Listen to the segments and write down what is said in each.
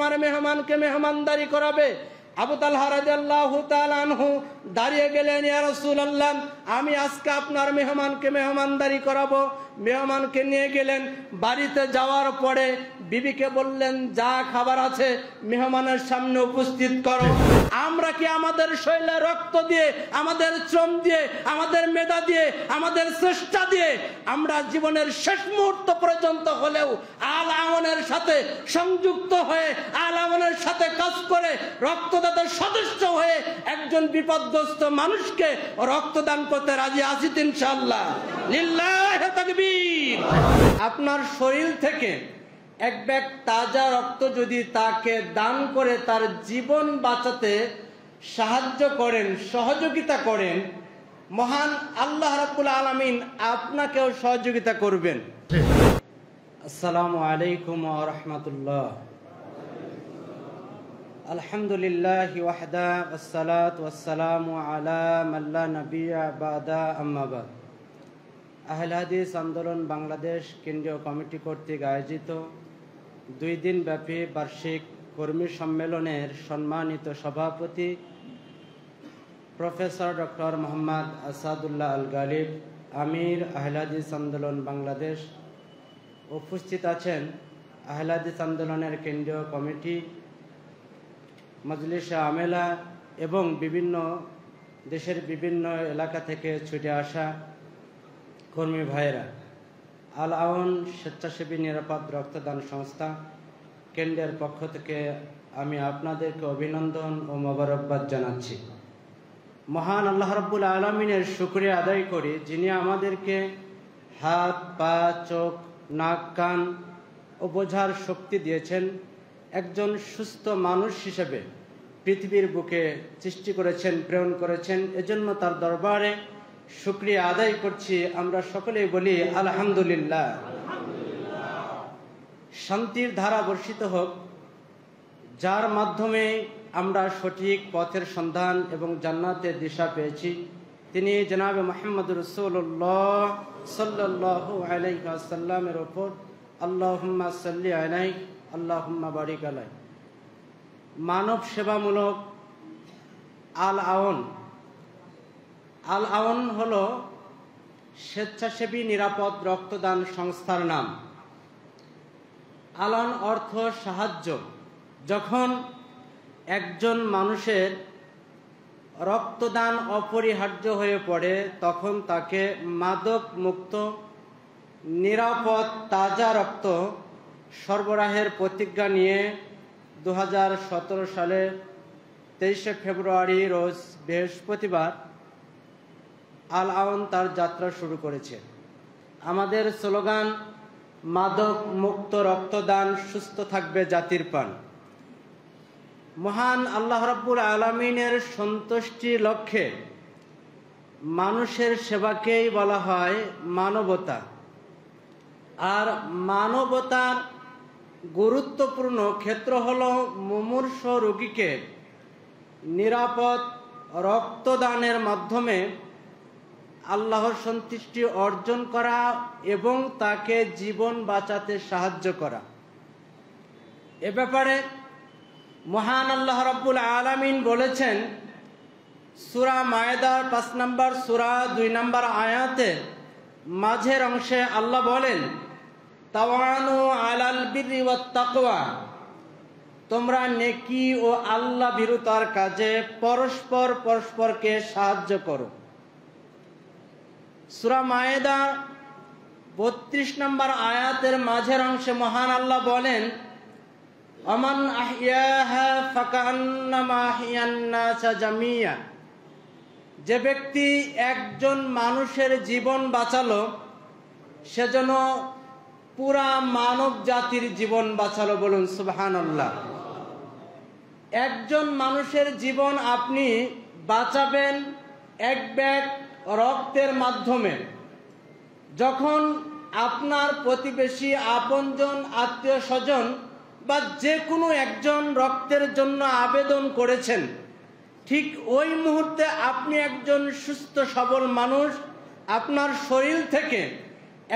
আপনার মেহমানকে মেহমানদারি করাবে। আবু তালহা রাদিয়াল্লাহু তাআলা আনহু দাঁড়িয়ে গেলেন, ইয়া রাসূলুল্লাহ, আমি আজকে আপনার মেহমানকে মেহমানদারি করাবো। মেহমানকে নিয়ে গেলেন। বাড়িতে যাওয়ার পরে বিবিকে বললেন, যা খাবার আছে মেহমানের সামনে উপস্থিত করো। আমরা কি আমাদের শরীরে রক্ত দিয়ে, আমাদের শ্রম দিয়ে, আমাদের মেধা দিয়ে, আমাদের চেষ্টা দিয়ে আমরা জীবনের শেষ মুহূর্ত পর্যন্ত হলেও আল আমানের সাথে সংযুক্ত হয়ে, আল আমানের সাথে কাজ করে, রক্তদাতার সদস্য হয়ে একজন বিপদগ্রস্ত মানুষকে রক্তদান করতে রাজি আছি ইনশাআল্লাহ? লিল্লাহি তাকবীর। আপনার শরীর থেকে এক ব্যাগ তাজা রক্ত যদি তাকে দান করে তার জীবন বাঁচাতে সাহায্য করেন, সহযোগিতা করেন, মহান আল্লাহ রাব্বুল আলামিন আপনাকেও সহযোগিতা করবেন। আসসালামু আলাইকুম ওয়া রাহমাতুল্লাহ। আলহামদুলিল্লাহি ওয়াহদা ওয়াসসালাতু ওয়াসসালামু আলা মান লা নাবিয়্যা বা'দা, আম্মা বা'দ। আহলে হাদিস আন্দোলন বাংলাদেশ কেন্দ্রীয় কমিটি কর্তৃক আয়োজিত 2 দিন ব্যাপী বার্ষিক কর্মী সম্মেলনের সম্মানিত সভাপতি প্রফেসর ডক্টর মোহাম্মদ আসাদুল্লাহ আল গালিব, আমির আহলে হাদিস আন্দোলন বাংলাদেশ। উপস্থিত আছেন আহলে হাদিস আন্দোলনের কেন্দ্রীয় কমিটি, মজলিসে আমেলা এবং বিভিন্ন দেশের বিভিন্ন এলাকা থেকে ছুটে আসা কর্মী ভাইয়েরা। আল আওন স্বেচ্ছাসেবী নিরাপদ রক্তদান সংস্থা কেন্দ্রের পক্ষ থেকে আমি আপনাদেরকে অভিনন্দন ও মোবারকবাদ জানাচ্ছি। মহান আল্লাহ রাব্বুল আলামিনের শুকরিয়া আদায় করি, যিনি আমাদেরকে হাত, পা, চোখ, নাক, কান ও বোঝার শক্তি দিয়েছেন। একজন সুস্থ মানুষ হিসেবে পৃথিবীর বুকে সৃষ্টি করেছেন, প্রেরণ করেছেন। এজন্য তার দরবারে শুকরিয়া আদায় করছি। আমরা সকলেই বলি আলহামদুলিল্লাহ। শান্তির ধারা বর্ষিত হোক, যার মাধ্যমে আমরা সঠিক পথের সন্ধান এবং জান্নাতের দিশা পেয়েছি। তিনি জনাবে মুহাম্মদ রাসূলুল্লাহ সাল্লাল্লাহু আলাইহি ওয়াসাল্লামের উপর আল্লাহুম্মা সাল্লি আলাইহি আল্লাহুম্মা বারিক আলাইহি। মানব সেবামূলক আল আওন। আল আওন হলো স্বেচ্ছাসেবী নিরাপদ রক্তদান সংস্থার নাম। আলান অর্থ সাহায্য। যখন একজন মানুষের রক্তদান অপরিহার্য হয়ে পড়ে, তখন তাকে মাদক মুক্ত নিরাপদ তাজা রক্ত সরবরাহের প্রতিজ্ঞা নিয়ে 2017 সালের 23শে ফেব্রুয়ারি রোজ বৃহস্পতিবার আল আওন তার যাত্রা শুরু করেছে। আমাদের স্লোগান, মাদক মুক্ত রক্তদান, সুস্থ থাকবে জাতির প্রাণ। মহান আল্লাহ রাব্বুল আলামিনের সন্তুষ্টি লক্ষ্যে মানুষের সেবাকেই বলা হয় মানবতা। আর মানবতার গুরুত্বপূর্ণ ক্ষেত্র হলো মুমূর্ষ রোগীকে নিরাপদ রক্তদানের মাধ্যমে আল্লাহর সন্তুষ্টি অর্জন করা এবং তাকে জীবন বাঁচাতে সাহায্য করা। এ ব্যাপারে মহান আল্লাহ রাব্বুল আলামিন বলেছেন, সূরা মায়েদার 5 নম্বর সূরা 2 নম্বর আয়াতে মাঝের অংশে আল্লাহ বলেন, তাওয়ানু আলাল বিররি ওয়াত তাকওয়া, তোমরা নেকি ও আল্লাহ ভীরুতার কাজে পরস্পর পরস্পরকে সাহায্য করো। সূরা মায়েদা 32 নম্বর আয়াতের মাঝের অংশে মহান আল্লাহ বলেন, আমান আহইয়াহা ফাকান্নামা আহইয়ান নাসা জামিয়া, যে ব্যক্তি একজন মানুষের জীবন বাঁচালো সে যেন পুরা মানব জাতির জীবন বাঁচালো। বলুন সুবহানাল্লাহ। একজন মানুষের জীবন আপনি বাঁচাবেন এক ব্যাগ রক্তের মাধ্যমে। যখন আপনার প্রতিবেশী, আপনজন, আত্মীয় স্বজন বা যে কোনো একজন রক্তের জন্য আবেদন করেছেন, ঠিক ওই মুহূর্তে আপনি একজন সুস্থ সবল মানুষ, আপনার শরীর থেকে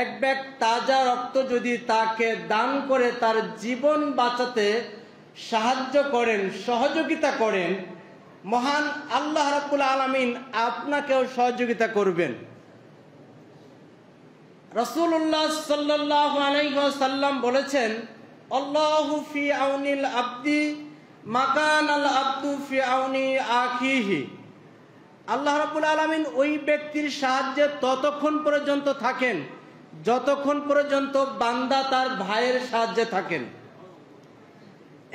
এক ব্যাগ তাজা রক্ত যদি তাকে দান করে তার জীবন বাঁচাতে সাহায্য করেন, সহযোগিতা করেন, মহান আল্লাহ রাব্বুল আলামিন আপনাকেও সহযোগিতা করবেন। রাসূলুল্লাহ সাল্লাল্লাহু আলাইহি ওয়াসাল্লাম বলেছেন, আল্লাহু ফি আউনিল আবদি মা কানাল আবদু ফি আউনি আখিহি। আল্লাহ রাব্বুল আলামিন ওই ব্যক্তির সাহায্যে ততক্ষণ পর্যন্ত থাকেন যতক্ষণ পর্যন্ত বান্দা তার ভাইয়ের সাহায্যে থাকেন।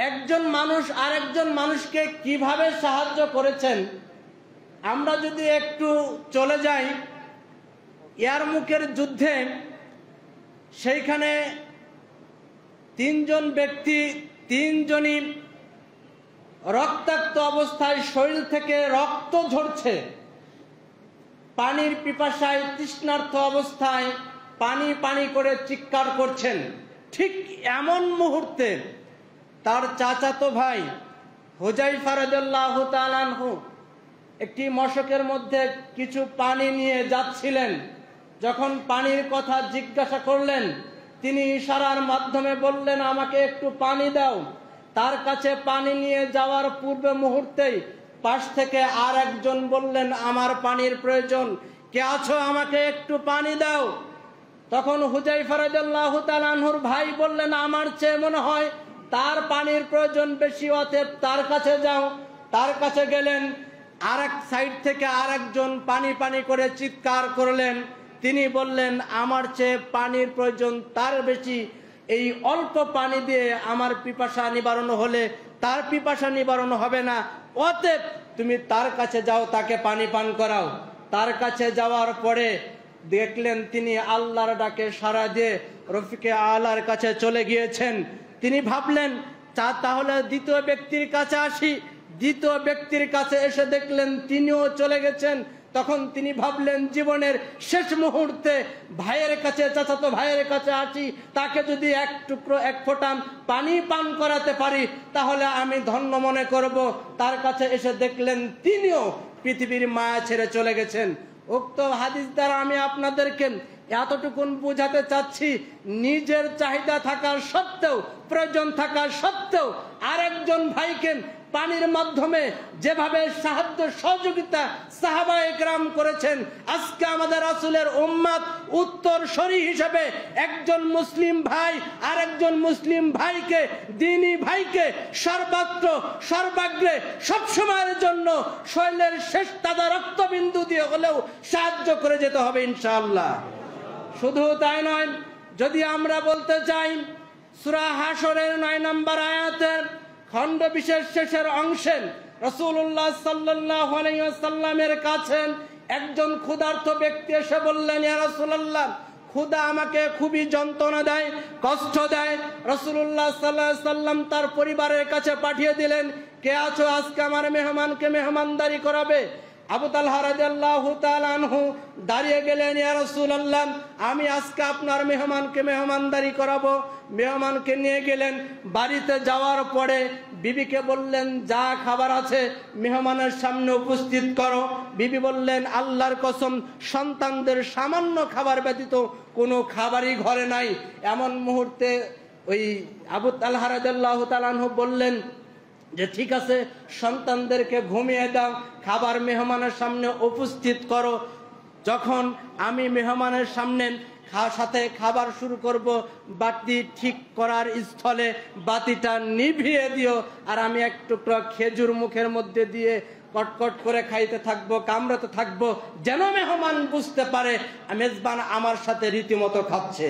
একজন মানুষ আরেকজন মানুষকে কিভাবে সাহায্য করেছেন, আমরা যদি একটু চলে যাই ইয়ারমুকের যুদ্ধে, সেইখানে তিনজন ব্যক্তি, তিনজনই রক্তাক্ত অবস্থায়, শরীর থেকে রক্ত ঝরছে, পানির পিপাসায় তৃষ্ণার্ত অবস্থায় পানি পানি করে চিৎকার করছেন। ঠিক এমন মুহূর্তে তার চাচাতো ভাই হুযায়ফা রাদিয়াল্লাহু তাআলা আনহু একটি মশকের মধ্যে কিছু পানি নিয়ে যাচ্ছিলেন। যখন পানির কথা জিজ্ঞাসা করলেন, তিনি ইশারার মাধ্যমে বললেন, আমাকে একটু পানি দাও। তার কাছে পানি নিয়ে যাওয়ার পূর্বে মুহূর্তেই পাশ থেকে আর একজন বললেন, আমার পানির প্রয়োজন, কে আছো, আমাকে একটু পানি দাও। তখন হুযায়ফা রাদিয়াল্লাহু তাআলা আনহুর ভাই বললেন, আমার চেয়ে মনে হয় তার পানির প্রয়োজন বেশি, অতএব তার কাছে যাও। তার কাছে গেলেন, আর এক সাইড থেকে আর একজন পানি পানি করে চিৎকার করলেন। তিনি বললেন, আমার চেয়ে পানির প্রয়োজন তার বেশি, এই অল্প পানি দিয়ে আমার পিপাসা নিবারণ হলে তার পিপাসা নিবারণ হবে না, অতএব তুমি তার কাছে যাও, তাকে পানি পান করাও। তার কাছে যাওয়ার পরে দেখলেন তিনি আল্লাহর ডাকে সাড়া দিয়ে রফিকে আলার কাছে চলে গিয়েছেন। তিনি ভাবলেন, তাহলে দ্বিতীয় ব্যক্তির কাছে আসি। দ্বিতীয় ব্যক্তির কাছে এসে দেখলেন তিনিও চলে গেছেন। তখন তিনি ভাবলেন, জীবনের শেষ মুহূর্তে ভাইয়ের কাছে, চাচাতো ভাইয়ের কাছে আসি, তাকে যদি এক টুকরো, এক ফোঁটা পানি পান করাতে পারি তাহলে আমি ধন্য মনে করব। তার কাছে এসে দেখলেন তিনিও পৃথিবীর মায়া ছেড়ে চলে গেছেন। উক্ত হাদিস দ্বারা আমি আপনাদেরকে এতটুকুন বোঝাতে চাচ্ছি, নিজের চাহিদা থাকার সত্ত্বেও, প্রয়োজন থাকার সত্ত্বেও আরেকজন ভাইকে পানির মাধ্যমে যেভাবে সাহায্য সহযোগিতা সাহাবায়ে কেরাম করেছেন, আজকে আমাদের রাসূলের উম্মত উত্তরসূরি হিসেবে একজন মুসলিম ভাই আরেকজন মুসলিম ভাইকে, দ্বীনি ভাইকে সর্বত্র সর্বাগ্রে সবসময়ের জন্য শরীরের শেষ তাজা রক্তবিন্দু দিয়ে হলেও সাহায্য করে যেতে হবে ইনশাআল্লাহ। শুধু তাই নয়, যদি আমরা বলতে চাই, সূরা হাশরের 9 নম্বর আয়াতের খণ্ড বিশেষ শেষের অংশে রাসূলুল্লাহ সাল্লাল্লাহু আলাইহি ওয়াসাল্লামের কাছে একজন ক্ষুধার্ত ব্যক্তি এসে বললেন, ইয়া রাসূলুল্লাহ, ক্ষুধা আমাকে খুবই যন্ত্রণা দেয়, কষ্ট দেয়। রাসূলুল্লাহ সাল্লাল্লাহু আলাইহি ওয়াসাল্লাম তার পরিবারের কাছে পাঠিয়ে দিলেন, কে আছো, আজকে আমার মেহমানকে মেহমানদারি করাবে। আবু তালহা রাদিয়াল্লাহু তাআলা আনহু দাঁড়িয়ে গেলেন, ইয়া রাসূলুল্লাহ, আমি আজকে আপনার মেহমানকে মেহমানদারি করাবো। মেহমানকে নিয়ে গেলেন। বাড়িতে যাওয়ার পরে বিবিকে বললেন, যা খাবার আছে মেহমানের সামনে উপস্থিত করো। বিবি বললেন, আল্লাহর কসম, সন্তানদের সামান্য খাবার ব্যতীত কোনো খাবারই ঘরে নাই। এমন মুহূর্তে ওই আবু তালহা রাদিয়াল্লাহু তাআলা আনহু বললেন যে, ঠিক আছে, সন্তানদেরকে ঘুমিয়ে দাও, খাবার মেহমানের সামনে উপস্থিত করো। যখন আমি মেহমানের সামনে সাথে খাবার শুরু করব, বাতি ঠিক করার স্থলে বাতিটা নিভিয়ে দিও, আর আমি এক টুকরা খেজুর মুখের মধ্যে দিয়ে কটকট করে খাইতে থাকবো, কামড়াতে থাকবো, যেন মেহমান বুঝতে পারে মেজবান আমার সাথে রীতিমতো খাচ্ছে।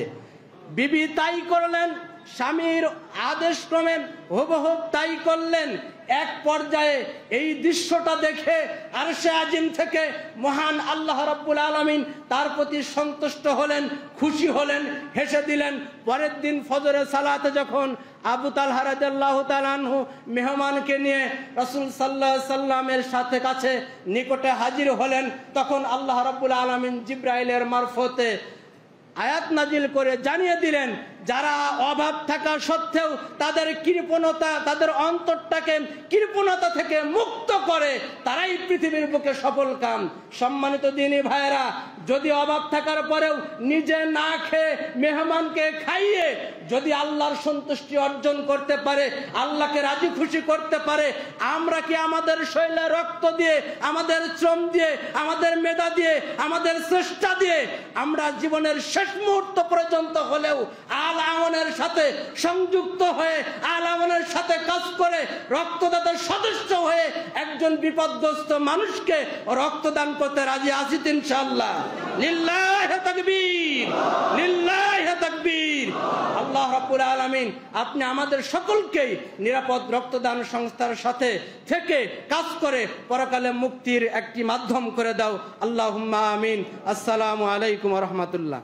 বিবি তাই করলেন, স্বামীর আদেশ ক্রমে হুবহুব তাই করলেন। এক পর্যায়ে এই দৃশ্যটা দেখে আরশে আজিম থেকে মহান আল্লাহ রাব্বুল আলামিন তার প্রতি সন্তুষ্ট হলেন, খুশি হলেন, হেসে দিলেন। পরের দিন ফজরের সালাতে যখন আবু তালহা রাদিয়াল্লাহু তাআলা আনহু মেহমানকে নিয়ে রাসূল সাল্লাল্লাহু আলাইহি সাল্লামের সাথে কাছে নিকটে হাজির হলেন, তখন আল্লাহ রাব্বুল আলামিন জিবরাইলের মারফতে আয়াত নাজিল করে জানিয়ে দিলেন, যারা অভাব থাকা সত্ত্বেও তাদের কৃপণতা, তাদের অন্তরটাকে কৃপণতা থেকে মুক্ত করে, তারাই পৃথিবীর বুকে সফল কাম। সম্মানিত দ্বীনি ভাইয়েরা, যদি অভাব থাকার পরেও নিজে না খেয়ে মেহমানকে খাইয়ে যদি আল্লাহর সন্তুষ্টি অর্জন করতে পারে, আল্লাহকে রাজি খুশি করতে পারে, আমরা কি আমাদের শরীরে রক্ত দিয়ে, আমাদের শ্রম দিয়ে, আমাদের মেধা দিয়ে, আমাদের চেষ্টা দিয়ে আমরা জীবনের শেষ মুহূর্ত পর্যন্ত হলেও আল আমানের সাথে সংযুক্ত হয়ে, আল আমানের সাথে কাজ করে, রক্তদাতার সদস্য হয়ে একজন বিপদগ্রস্ত মানুষকে রক্তদান করতে রাজি আছি ইনশাআল্লাহ? লিল্লাহি তাকবীর, লিল্লাহি তাকবীর। আল্লাহ রাব্বুল আলামিন আপনি আমাদের সকলকেই নিরাপদ রক্তদান সংস্থার সাথে থেকে কাজ করে পরকালে মুক্তির একটি মাধ্যম করে দাও। আল্লাহুম্মা আমিন। আসসালামু আলাইকুম ওয়া রাহমাতুল্লাহ।